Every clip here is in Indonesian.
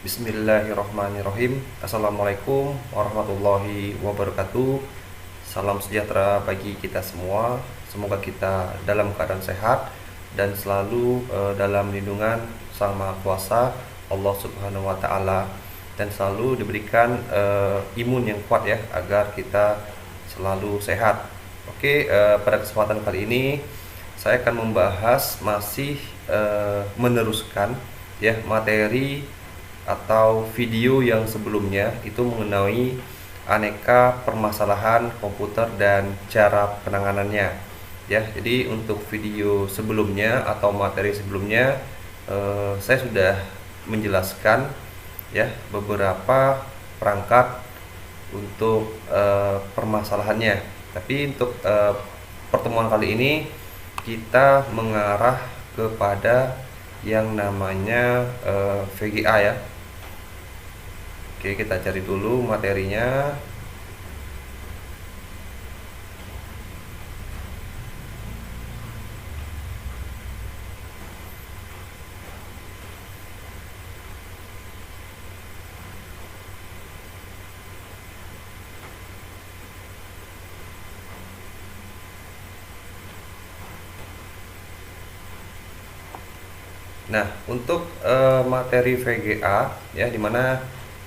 Bismillahirrahmanirrahim. Assalamualaikum warahmatullahi wabarakatuh. Salam sejahtera bagi kita semua. Semoga kita dalam keadaan sehat dan selalu dalam lindungan Sang Maha Kuasa Allah Subhanahu wa taala, dan selalu diberikan imun yang kuat ya, agar kita selalu sehat. Oke, pada kesempatan kali ini saya akan membahas masih meneruskan ya materi atau video yang sebelumnya, itu mengenai aneka permasalahan komputer dan cara penanganannya ya. Jadi untuk video sebelumnya atau materi sebelumnya saya sudah menjelaskan ya beberapa perangkat untuk permasalahannya. Tapi untuk pertemuan kali ini kita mengarah kepada yang namanya VGA ya. Oke, kita cari dulu materinya. Nah, untuk materi VGA ya, dimana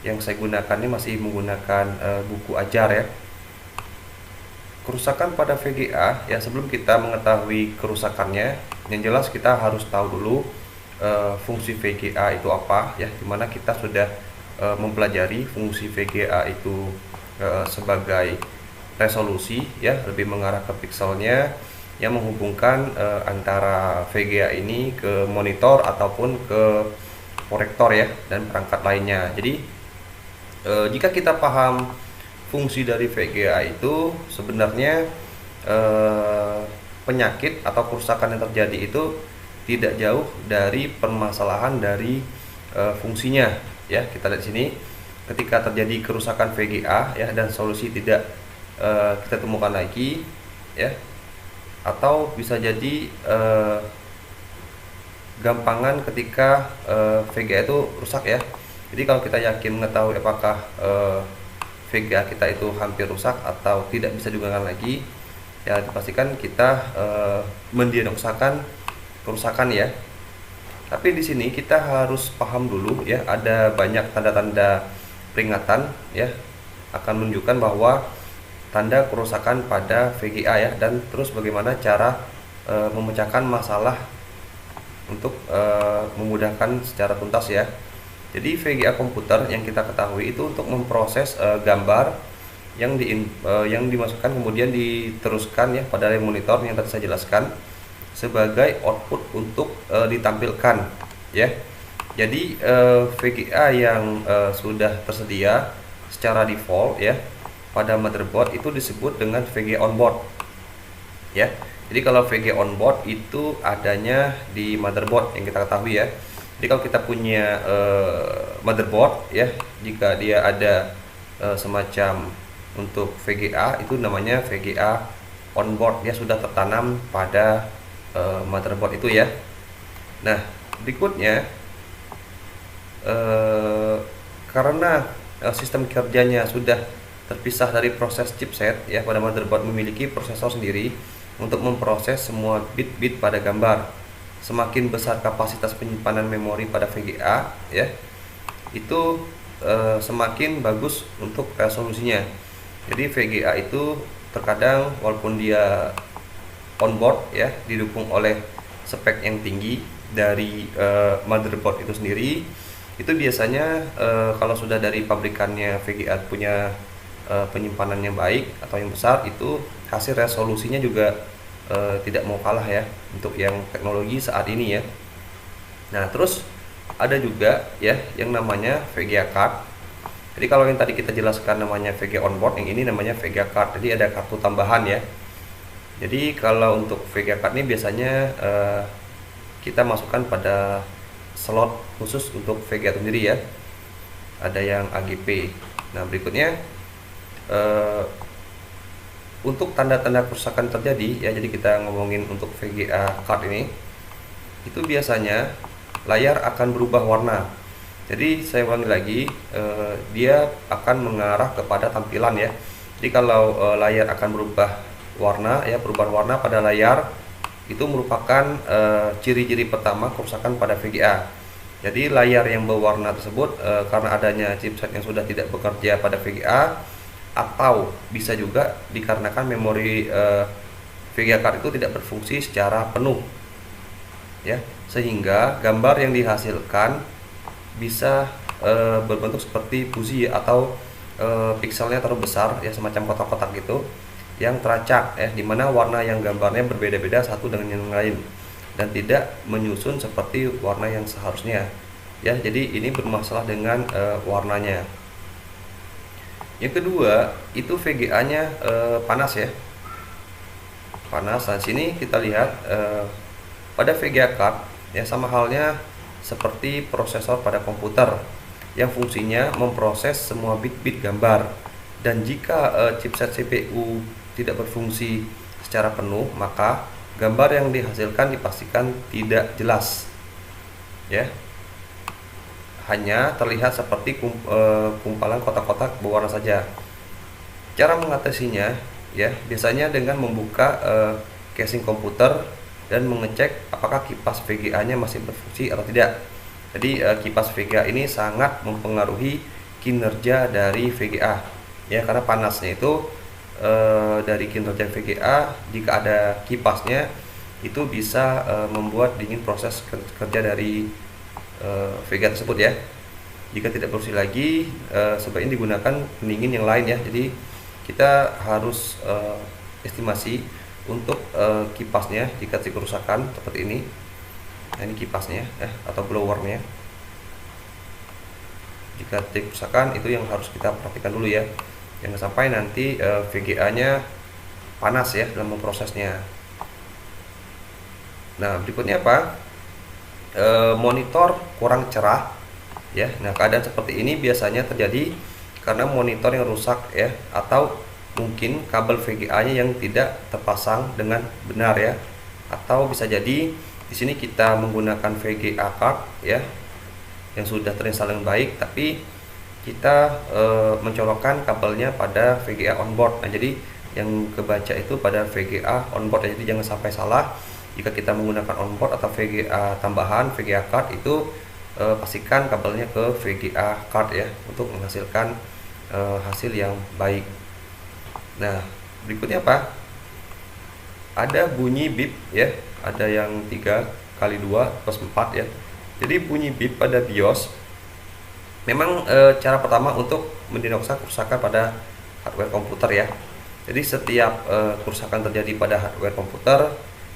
yang saya gunakan ini masih menggunakan buku ajar ya. Kerusakan pada VGA ya, sebelum kita mengetahui kerusakannya, yang jelas kita harus tahu dulu fungsi VGA itu apa ya, dimana kita sudah mempelajari fungsi VGA itu sebagai resolusi ya, lebih mengarah ke pikselnya yang menghubungkan antara VGA ini ke monitor ataupun ke proyektor ya, dan perangkat lainnya. Jadi jika kita paham fungsi dari VGA itu, sebenarnya penyakit atau kerusakan yang terjadi itu tidak jauh dari permasalahan dari fungsinya ya. Kita lihat di sini, ketika terjadi kerusakan VGA ya dan solusi tidak kita temukan lagi ya, atau bisa jadi gampangan ketika VGA itu rusak ya. Jadi kalau kita yakin mengetahui apakah VGA kita itu hampir rusak atau tidak bisa digunakan lagi, ya dipastikan kita mendiagnosakan kerusakan ya. Tapi di sini kita harus paham dulu ya, ada banyak tanda-tanda peringatan ya, akan menunjukkan bahwa tanda kerusakan pada VGA ya, dan terus bagaimana cara memecahkan masalah untuk memudahkan secara tuntas ya. Jadi VGA komputer yang kita ketahui itu untuk memproses gambar yang dimasukkan kemudian diteruskan ya pada monitor yang tadi saya jelaskan sebagai output untuk ditampilkan ya. Jadi VGA yang sudah tersedia secara default ya pada motherboard itu disebut dengan VGA onboard ya. Jadi kalau VGA onboard itu adanya di motherboard yang kita ketahui ya. Jadi kalau kita punya motherboard ya, jika dia ada semacam untuk VGA, itu namanya VGA onboard ya, sudah tertanam pada motherboard itu ya. Nah, berikutnya karena sistem kerjanya sudah terpisah dari proses chipset ya, pada motherboard memiliki prosesor sendiri untuk memproses semua bit-bit pada gambar. Semakin besar kapasitas penyimpanan memori pada VGA ya, itu semakin bagus untuk resolusinya. Jadi VGA itu terkadang walaupun dia onboard ya, didukung oleh spek yang tinggi dari motherboard itu sendiri, itu biasanya kalau sudah dari pabrikannya VGA punya penyimpanan yang baik atau yang besar, itu hasil resolusinya juga tidak mau kalah ya untuk yang teknologi saat ini ya. Nah, terus ada juga ya yang namanya VGA card. Jadi kalau yang tadi kita jelaskan namanya VGA onboard, yang ini namanya VGA card. Jadi ada kartu tambahan ya. Jadi kalau untuk VGA card ini biasanya kita masukkan pada slot khusus untuk VGA sendiri ya. Ada yang AGP. Nah, berikutnya untuk tanda-tanda kerusakan terjadi ya, jadi kita ngomongin untuk VGA card ini, itu biasanya layar akan berubah warna. Jadi saya ulangi lagi, dia akan mengarah kepada tampilan ya. Jadi kalau layar akan berubah warna ya, perubahan warna pada layar itu merupakan ciri-ciri pertama kerusakan pada VGA. Jadi layar yang berwarna tersebut karena adanya chipset yang sudah tidak bekerja pada VGA, atau bisa juga dikarenakan memori VGA card itu tidak berfungsi secara penuh ya, sehingga gambar yang dihasilkan bisa berbentuk seperti fuzzy atau pixelnya terlalu besar ya, semacam kotak-kotak gitu yang teracak ya, dimana warna yang gambarnya berbeda-beda satu dengan yang lain dan tidak menyusun seperti warna yang seharusnya ya. Jadi ini bermasalah dengan warnanya. Yang kedua itu VGA-nya panas ya, panas. Nah, sini kita lihat pada VGA card ya, sama halnya seperti prosesor pada komputer yang fungsinya memproses semua bit-bit gambar, dan jika chipset CPU tidak berfungsi secara penuh, maka gambar yang dihasilkan dipastikan tidak jelas ya, hanya terlihat seperti kumpalan kotak-kotak berwarna saja. Cara mengatasinya ya, biasanya dengan membuka casing komputer dan mengecek apakah kipas VGA-nya masih berfungsi atau tidak. Jadi kipas VGA ini sangat mempengaruhi kinerja dari VGA ya, karena panasnya itu dari kinerja VGA, jika ada kipasnya itu bisa membuat dingin proses kerja dari VGA tersebut ya. Jika tidak berfungsi lagi, sebaiknya digunakan pendingin yang lain ya. Jadi kita harus estimasi untuk kipasnya jika terjadi kerusakan seperti ini. Nah, ini kipasnya ya, atau blowernya. Jika terjadi kerusakan, itu yang harus kita perhatikan dulu ya, jangan sampai nanti VGA-nya panas ya dalam memprosesnya. Nah, berikutnya apa? Monitor kurang cerah ya. Nah, keadaan seperti ini biasanya terjadi karena monitor yang rusak ya, atau mungkin kabel VGA-nya yang tidak terpasang dengan benar ya, atau bisa jadi di sini kita menggunakan VGA card ya yang sudah terinstall dengan baik, tapi kita mencolokkan kabelnya pada VGA onboard. Nah, jadi yang kebaca itu pada VGA onboard ya. Jadi jangan sampai salah jika kita menggunakan onboard atau VGA tambahan, VGA card itu pastikan kabelnya ke VGA card ya, untuk menghasilkan hasil yang baik. Nah, berikutnya apa? Ada bunyi bip ya, ada yang 3x2 plus 4 ya. Jadi bunyi bip pada BIOS memang cara pertama untuk mendiagnosa kerusakan pada hardware komputer ya. Jadi setiap kerusakan terjadi pada hardware komputer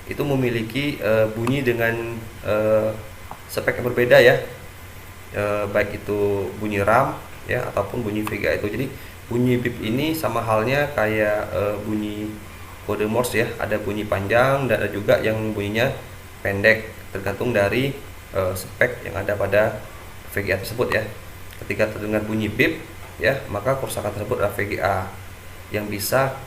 itu memiliki bunyi dengan spek yang berbeda ya, baik itu bunyi RAM ya ataupun bunyi VGA itu. Jadi bunyi bip ini sama halnya kayak bunyi kode Morse ya, ada bunyi panjang dan ada juga yang bunyinya pendek, tergantung dari spek yang ada pada VGA tersebut ya. Ketika terdengar bunyi bip ya, maka kerusakan tersebut adalah VGA yang bisa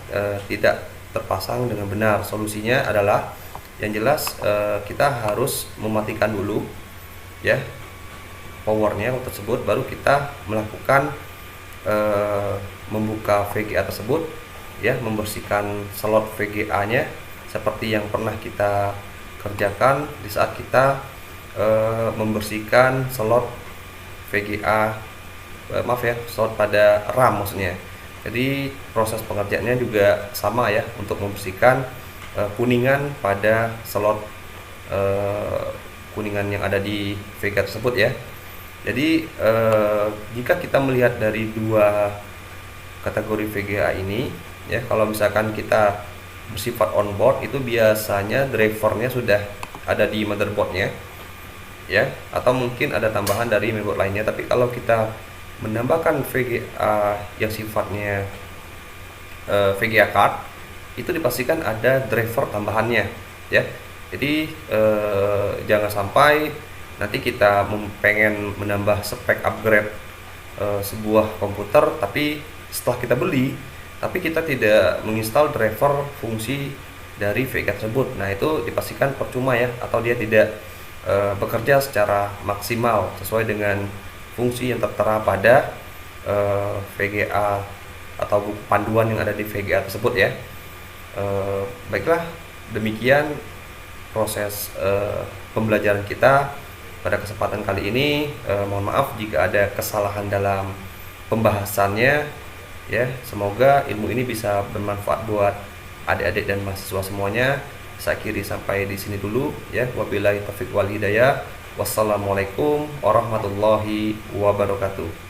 tidak terpasang dengan benar. Solusinya adalah yang jelas kita harus mematikan dulu ya powernya tersebut, baru kita melakukan membuka VGA tersebut ya, membersihkan slot VGA-nya seperti yang pernah kita kerjakan di saat kita membersihkan slot VGA maaf ya, slot pada RAM maksudnya. Jadi proses pengerjaannya juga sama ya, untuk membersihkan kuningan pada slot kuningan yang ada di VGA tersebut ya. Jadi jika kita melihat dari dua kategori VGA ini ya, kalau misalkan kita bersifat onboard itu biasanya drivernya sudah ada di motherboardnya ya, atau mungkin ada tambahan dari mainboard lainnya. Tapi kalau kita menambahkan VGA yang sifatnya VGA card, itu dipastikan ada driver tambahannya ya. Jadi jangan sampai nanti kita pengen menambah spek upgrade sebuah komputer, tapi setelah kita beli tapi kita tidak menginstal driver fungsi dari VGA tersebut. Nah, itu dipastikan percuma ya, atau dia tidak bekerja secara maksimal sesuai dengan fungsi yang tertera pada VGA atau buku panduan yang ada di VGA tersebut ya. Baiklah, demikian proses pembelajaran kita pada kesempatan kali ini. Mohon maaf jika ada kesalahan dalam pembahasannya ya. Semoga ilmu ini bisa bermanfaat buat adik-adik dan mahasiswa semuanya. Saya akhiri sampai di sini dulu ya. Wabillahi taufiq wal hidayah. Wassalamualaikum warahmatullahi wabarakatuh.